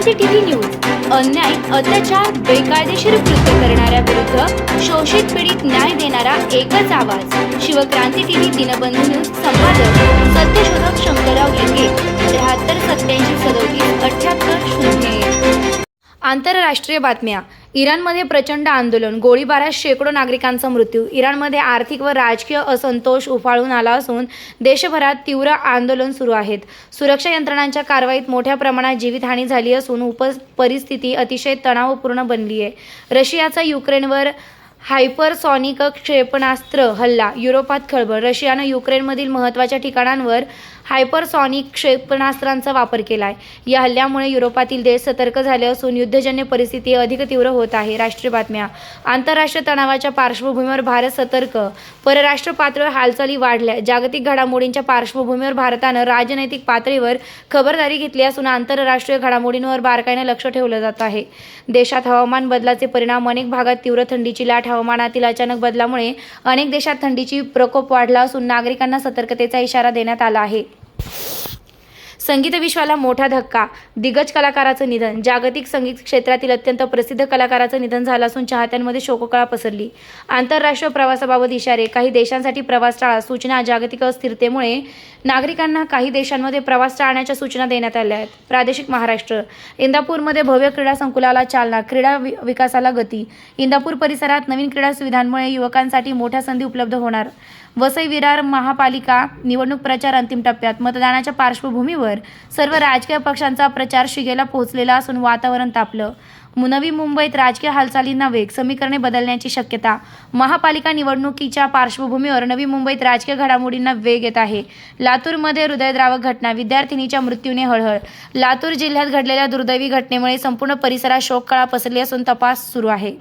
क्रांती TV news अन्याय, अत्याचार, बेकायदेशीर कृत्य करणाऱ्या विरुद्ध शोषित पीडित न्याय देणारा एकच आवाज. Shivkranti TV Dinbandhu news. संपादक सत्यशोधक शंकरराव लिंगे. 73 87 38 0. आंतरराष्ट्रीय बातम्या. इराणमध्ये प्रचंड आंदोलन, गोळीबारात शेकडो नागरिकांचा मृत्यू. इराणमध्ये आर्थिक व राजकीय असंतोष उफाळून आला असून देशभरात तीव्र आंदोलन सुरू आहेत. सुरक्षा यंत्रणांच्या कारवाईत मोठ्या प्रमाणात जीवितहानी झाली असून परिस्थिती अतिशय तणावपूर्ण बनली आहे. रशियाचा युक्रेनवर हायपरसॉनिक क्षेपणास्त्र हल्ला. युरोपात खळबळ. रशियानं युक्रेनमधील महत्त्वाच्या ठिकाणांवर हायपरसॉनिक क्षेपणास्त्रांचा वापर केलाय. या हल्ल्यामुळे युरोपातील देश सतर्क झाले असून युद्धजन्य परिस्थिती अधिक तीव्र होत आहे. राष्ट्रीय बातम्या. आंतरराष्ट्रीय तणावाच्या पार्श्वभूमीवर भारत सतर्क. परराष्ट्र पातळीवर हालचाली वाढल्या. जागतिक घडामोडींच्या पार्श्वभूमीवर भारतानं राजनैतिक पातळीवर खबरदारी घेतली असून आंतरराष्ट्रीय घडामोडींवर बारकाईने लक्ष ठेवलं जात आहे. देशात हवामान बदलाचे परिणाम. अनेक भागात तीव्र थंडीची लाट. हवामानातील अचानक बदलामुळे अनेक देशात थंडीची प्रकोप वाढला असून नागरिकांना सतर्कतेचा इशारा देण्यात आला आहे. संगीत विश्वाला मोठा धक्का. दिग्गज कलाकाराचं निधन. जागतिक संगीत क्षेत्रातील अत्यंत प्रसिद्ध कलाकाराचं निधन झालं असून चाहत्यांमध्ये शोककळा पसरली. आंतरराष्ट्रीय प्रवासाबाबत इशारे. काही देशांसाठी प्रवास टाळा. सूचना. जागतिक अस्थिरतेमुळे नागरिकांना काही देशांमध्ये प्रवास टाळण्याच्या सूचना देण्यात आल्या आहेत. प्रादेशिक. महाराष्ट्र. इंदापूरमध्ये भव्य क्रीडा संकुलाला चालना. क्रीडा विकासाला गती. इंदापूर परिसरात नवीन क्रीडा सुविधांमुळे युवकांसाठी मोठ्या संधी उपलब्ध होणार. वसई विरार महापालिका निवडणूक प्रचार अंतिम टप्प्यात. मतदानाच्या पार्श्वभूमीवर सर्व राजकीय पक्षांचा प्रचार शिगेला पोहोचलेला असून वातावरण तापलं. नवी मुंबईत राजकीय हालचालींना वेग. समीकरणे बदलण्याची शक्यता. महापालिका निवडणुकीच्या पार्श्वभूमीवर नवी मुंबईत राजकीय घडामोडींना वेग येत आहे. लातूरमध्ये हृदयद्रावक घटना. विद्यार्थिनीच्या मृत्यूने हळहळ. लातूर जिल्ह्यात घडलेल्या दुर्दैवी घटनेमुळे संपूर्ण परिसरात शोककळा पसरली असून तपास सुरू आहे.